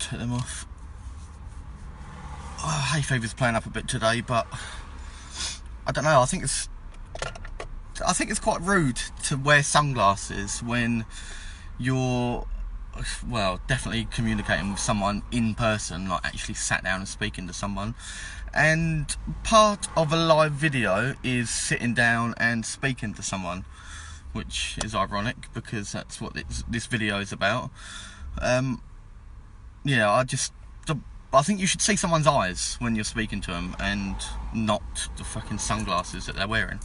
take them off. Hay fever's playing up a bit today, but I don't know. I think it's quite rude to wear sunglasses when you're, well, definitely communicating with someone in person, like actually sat down and speaking to someone. And part of a live video is sitting down and speaking to someone, which is ironic because that's what this video is about. Yeah, I think you should see someone's eyes when you're speaking to them and not the fucking sunglasses that they're wearing.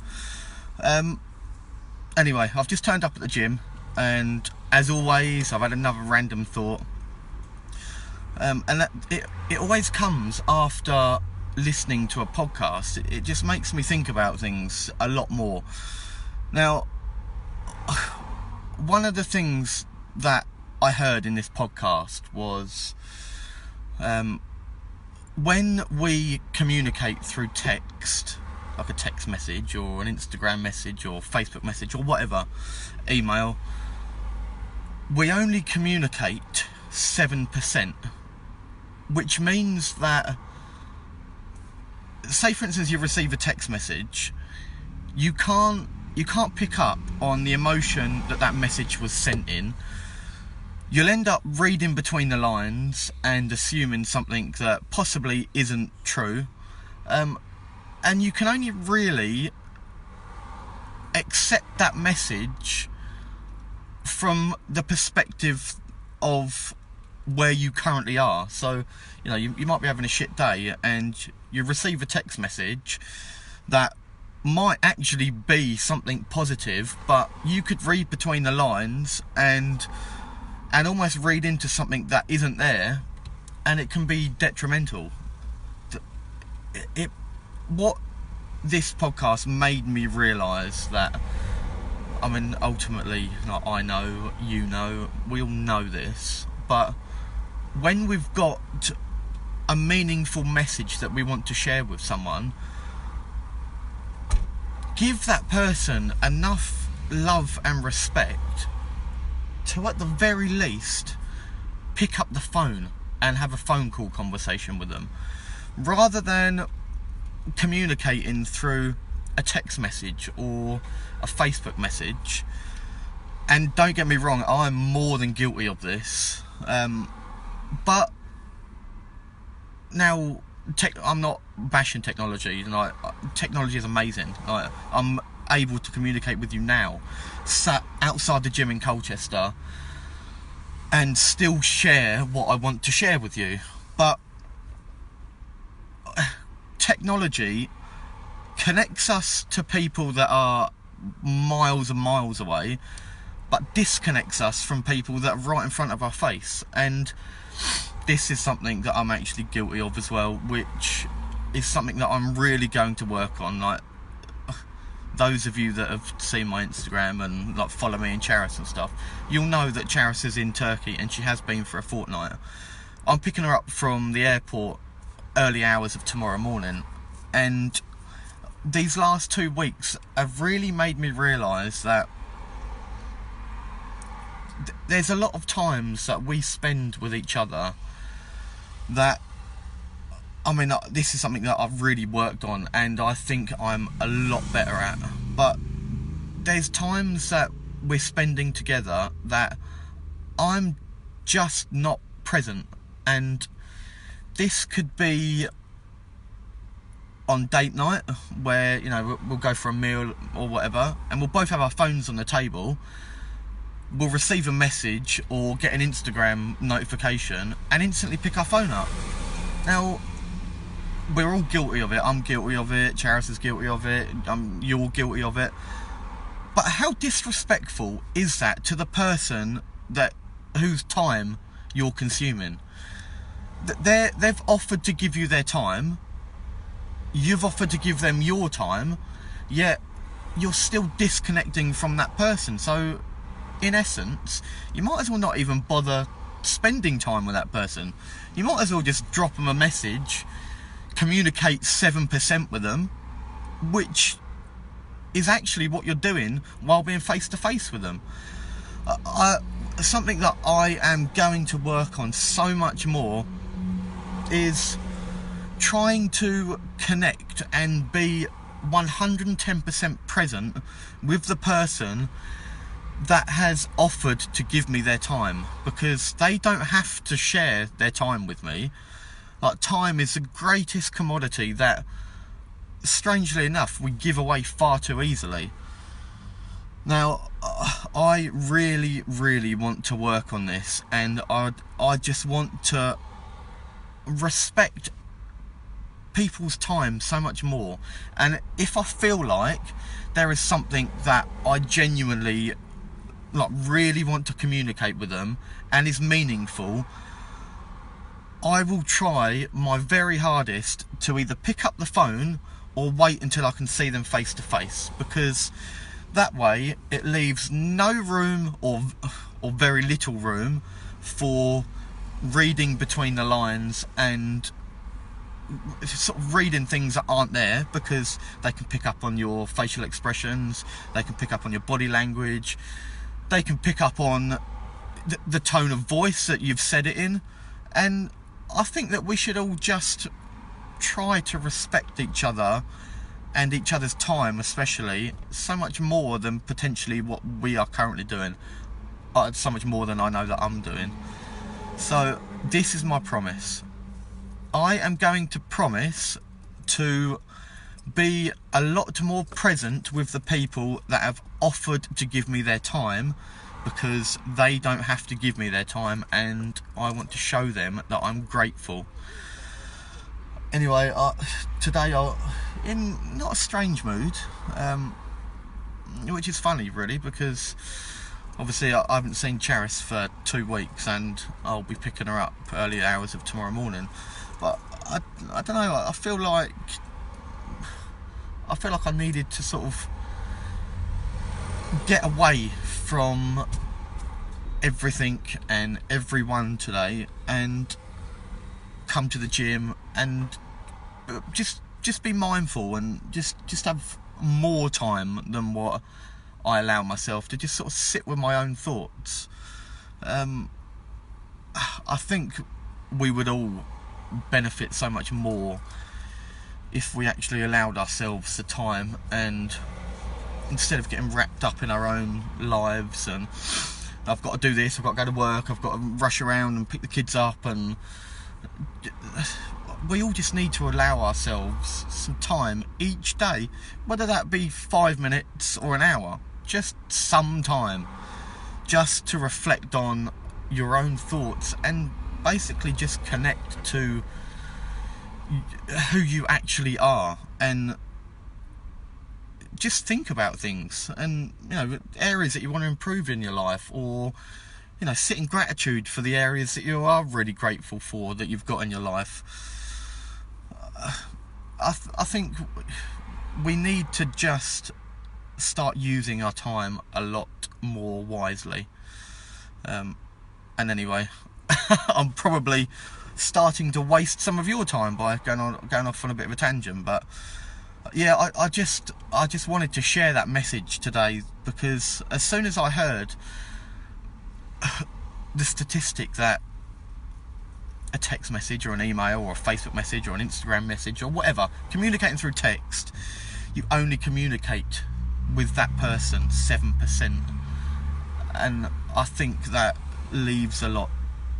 Anyway, I've just turned up at the gym, and as always, I've had another random thought. And that it always comes after listening to a podcast. It just makes me think about things a lot more. Now, one of the things that I heard in this podcast was when we communicate through text, like a text message or an Instagram message or Facebook message or whatever, email, we only communicate 7%, which means that, say for instance you receive a text message, you can't pick up on the emotion that message was sent in. You'll end up reading between the lines and assuming something that possibly isn't true. And you can only really accept that message from the perspective of where you currently are. So, you know, you might be having a shit day and you receive a text message that might actually be something positive, but you could read between the lines and almost read into something that isn't there, and it can be detrimental. What this podcast made me realise that, I mean, ultimately, like, I know, you know, we all know this, but when we've got a meaningful message that we want to share with someone, give that person enough love and respect to, at the very least, pick up the phone and have a phone call conversation with them, rather than communicating through a text message or a Facebook message. And don't get me wrong, I'm more than guilty of this, but now I'm not bashing technology. Like, technology is amazing. Like, I'm able to communicate with you now, sat outside the gym in Colchester, and still share what I want to share with you. But technology connects us to people that are miles and miles away, but disconnects us from people that are right in front of our face. And this is something that I'm actually guilty of as well, which is something that I'm really going to work on. Like, those of you that have seen my Instagram and like follow me in Charis and stuff, you'll know that Charis is in Turkey, and she has been for a fortnight. I'm picking her up from the airport early hours of tomorrow morning, and these last 2 weeks have really made me realise that there's a lot of times that we spend with each other that, I mean, this is something that I've really worked on and I think I'm a lot better at, but there's times that we're spending together that I'm just not present. And this could be on date night, where, you know, we'll go for a meal or whatever, and we'll both have our phones on the table. We'll receive a message or get an Instagram notification and instantly pick our phone up. Now, we're all guilty of it. I'm guilty of it, Charis is guilty of it, you're all guilty of it. But how disrespectful is that to the person whose time you're consuming? They've offered to give you their time, you've offered to give them your time, yet you're still disconnecting from that person. So, in essence, you might as well not even bother spending time with that person. You might as well just drop them a message, communicate 7% with them, which is actually what you're doing while being face to face with them. something that I am going to work on so much more is trying to connect and be 110% present with the person that has offered to give me their time, because they don't have to share their time with me. Like, time is the greatest commodity that, strangely enough, we give away far too easily. Now, I really, really want to work on this, and I just want to respect people's time so much more. And if I feel like there is something that I genuinely, like, really want to communicate with them and is meaningful, I will try my very hardest to either pick up the phone or wait until I can see them face to face, because that way it leaves no room or very little room for reading between the lines and sort of reading things that aren't there, because they can pick up on your facial expressions, they can pick up on your body language, they can pick up on the tone of voice that you've said it in. And I think that we should all just try to respect each other and each other's time, especially, so much more than potentially what we are currently doing. So much more than I know that I'm doing. So this is my promise. I am going to promise to be a lot more present with the people that have offered to give me their time, because they don't have to give me their time, and I want to show them that I'm grateful. Anyway, today I'm in not a strange mood, which is funny really, because obviously I haven't seen Charis for 2 weeks, and I'll be picking her up early hours of tomorrow morning. But I don't know, I feel like I needed to sort of get away from everything and everyone today and come to the gym and just be mindful and just have more time than what I allow myself to just sort of sit with my own thoughts. I think we would all benefit so much more if we actually allowed ourselves the time, and instead of getting wrapped up in our own lives and I've got to do this, I've got to go to work, I've got to rush around and pick the kids up, and we all just need to allow ourselves some time each day, whether that be 5 minutes or an hour, just some time, just to reflect on your own thoughts and basically just connect to who you actually are, and just think about things, and areas that you want to improve in your life, or sit in gratitude for the areas that you are really grateful for that you've got in your life. I think we need to just start using our time a lot more wisely. And anyway, I'm probably starting to waste some of your time by going off on a bit of a tangent, but yeah, I just wanted to share that message today, because as soon as I heard the statistic that a text message or an email or a Facebook message or an Instagram message or whatever, communicating through text, you only communicate with that person 7%, and I think that leaves a lot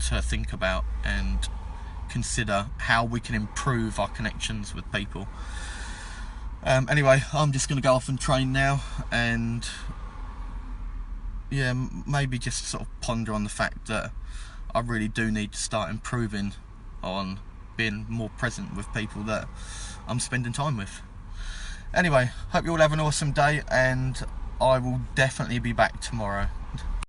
to think about and consider how we can improve our connections with people. Anyway, I'm just going to go off and train now, and yeah, maybe just sort of ponder on the fact that I really do need to start improving on being more present with people that I'm spending time with. Anyway, hope you all have an awesome day, and I will definitely be back tomorrow.